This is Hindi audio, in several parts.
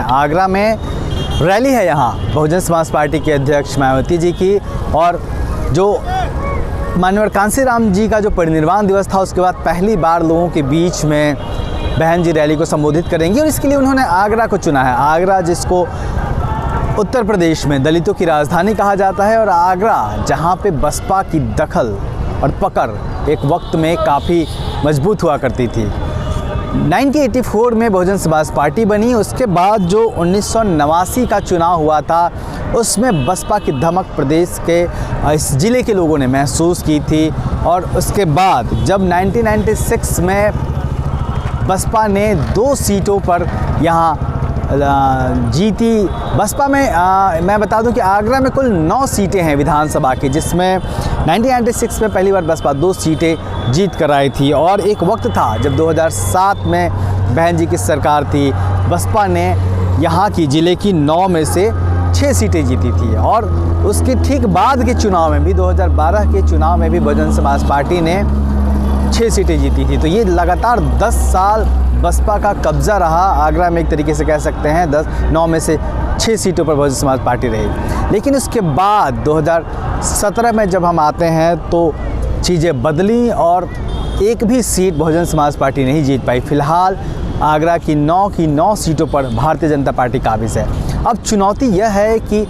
आगरा में रैली है यहाँ बहुजन समाज पार्टी के अध्यक्ष मायावती जी की, और जो माननीय कांसीराम जी का जो परिनिर्वाण दिवस था उसके बाद पहली बार लोगों के बीच में बहन जी रैली को संबोधित करेंगी। और इसके लिए उन्होंने आगरा को चुना है। आगरा जिसको उत्तर प्रदेश में दलितों की राजधानी कहा जाता है, और आगरा जहाँ पे बसपा की दखल और पकड़ एक वक्त में काफ़ी मजबूत हुआ करती थी। 1984 में बहुजन समाज पार्टी बनी। उसके बाद जो 1989 का चुनाव हुआ था उसमें बसपा की धमक प्रदेश के इस ज़िले के लोगों ने महसूस की थी। और उसके बाद जब 1996 में बसपा ने 2 सीटों पर यहाँ जीती। बसपा में मैं बता दूं कि आगरा में कुल 9 सीटें हैं विधानसभा की, जिसमें 1996 में पहली बार बसपा 2 सीटें जीत कर आई थी। और एक वक्त था जब 2007 में बहन जी की सरकार थी, बसपा ने यहाँ की ज़िले की 9 में से 6 सीटें जीती थी। और उसके ठीक बाद के चुनाव में भी 2012 के चुनाव में भी बहुजन समाज पार्टी ने 6 सीटें जीती थी। तो ये लगातार 10 साल बसपा का कब्ज़ा रहा आगरा में, एक तरीके से कह सकते हैं। 9 में से 6 सीटों पर बहुजन समाज पार्टी रही। लेकिन उसके बाद 2017 में जब हम आते हैं तो चीज़ें बदली और एक भी सीट बहुजन समाज पार्टी नहीं जीत पाई। फ़िलहाल आगरा की 9 सीटों पर भारतीय जनता पार्टी काबिज़ है। अब चुनौती यह है कि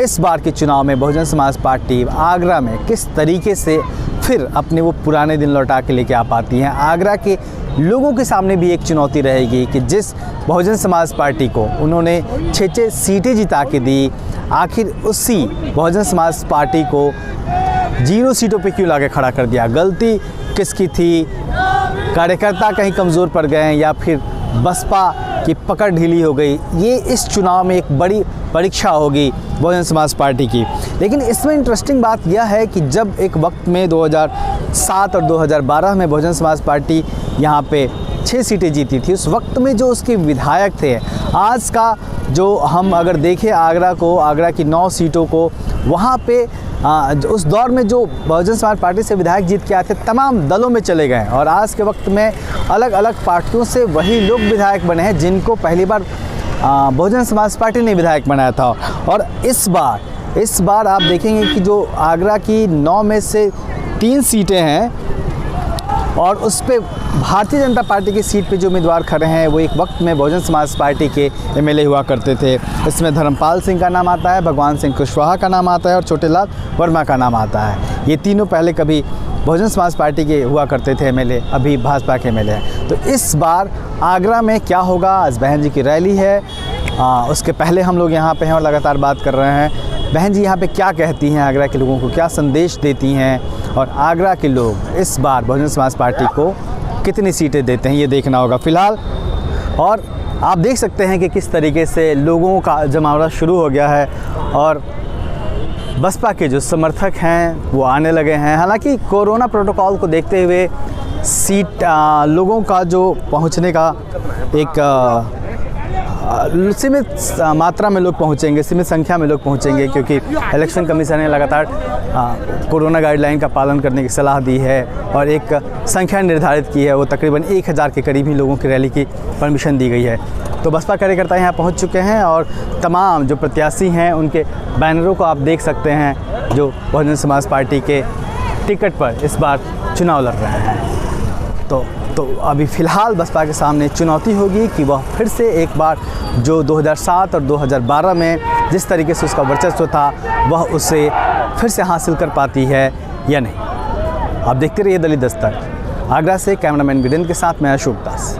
इस बार के चुनाव में बहुजन समाज पार्टी आगरा में किस तरीके से फिर अपने वो पुराने दिन लौटा के लेके आ पाती हैं। आगरा के लोगों के सामने भी एक चुनौती रहेगी कि जिस बहुजन समाज पार्टी को उन्होंने 6 सीटें जिता के दी, आखिर उसी बहुजन समाज पार्टी को 0 सीटों पे क्यों लाके खड़ा कर दिया। गलती किसकी थी? कार्यकर्ता कहीं कमज़ोर पड़ गए हैं या फिर बसपा की पकड़ ढीली हो गई? ये इस चुनाव में एक बड़ी परीक्षा होगी बहुजन समाज पार्टी की। लेकिन इसमें इंटरेस्टिंग बात यह है कि जब एक वक्त में 2007 और 2012 में बहुजन समाज पार्टी यहाँ पे 6 सीटें जीती थी, उस वक्त में जो उसके विधायक थे, आज का जो हम अगर देखें आगरा को, आगरा की 9 सीटों को, वहाँ पे उस दौर में जो बहुजन समाज पार्टी से विधायक जीत के आए थे तमाम दलों में चले गए। और आज के वक्त में अलग अलग पार्टियों से वही लोग विधायक बने हैं जिनको पहली बार बहुजन समाज पार्टी ने विधायक बनाया था। और इस बार आप देखेंगे कि जो आगरा की 9 में से 3 सीटें हैं और उस पे भारतीय जनता पार्टी की सीट पे जो उम्मीदवार खड़े हैं वो एक वक्त में बहुजन समाज पार्टी के एमएलए हुआ करते थे। इसमें धर्मपाल सिंह का नाम आता है, भगवान सिंह कुशवाहा का नाम आता है और छोटेलाल वर्मा का नाम आता है। ये तीनों पहले कभी बहुजन समाज पार्टी के हुआ करते थे एमएलए, अभी भाजपा के एमएलए हैं। तो इस बार आगरा में क्या होगा? आज बहन जी की रैली है, उसके पहले हम लोग यहाँ पे हैं और लगातार बात कर रहे हैं। बहन जी यहाँ पे क्या कहती हैं, आगरा के लोगों को क्या संदेश देती हैं, और आगरा के लोग इस बार बहुजन समाज पार्टी को कितनी सीटें देते हैं, ये देखना होगा फ़िलहाल। और आप देख सकते हैं कि किस तरीके से लोगों का जमावड़ा शुरू हो गया है और बसपा के जो समर्थक हैं वो आने लगे हैं। हालांकि कोरोना प्रोटोकॉल को देखते हुए सीट लोगों का जो पहुंचने का एक सीमित मात्रा में लोग पहुंचेंगे, सीमित संख्या में लोग पहुंचेंगे, क्योंकि इलेक्शन कमीशन ने लगातार कोरोना गाइडलाइन का पालन करने की सलाह दी है और एक संख्या निर्धारित की है। वो तकरीबन 1000 के करीब ही लोगों की रैली की परमिशन दी गई है। तो बसपा कार्यकर्ता यहाँ पहुँच चुके हैं और तमाम जो प्रत्याशी हैं उनके बैनरों को आप देख सकते हैं जो बहुजन समाज पार्टी के टिकट पर इस बार चुनाव लड़ रहे हैं। तो अभी फ़िलहाल बसपा के सामने चुनौती होगी कि वह फिर से एक बार जो 2007 और 2012 में जिस तरीके से उसका वर्चस्व था वह उसे फिर से हासिल कर पाती है या नहीं। आप देखते रहिए दलित दस्तक। आगरा से कैमरामैन गिडेन के साथ मैं अशोक दास।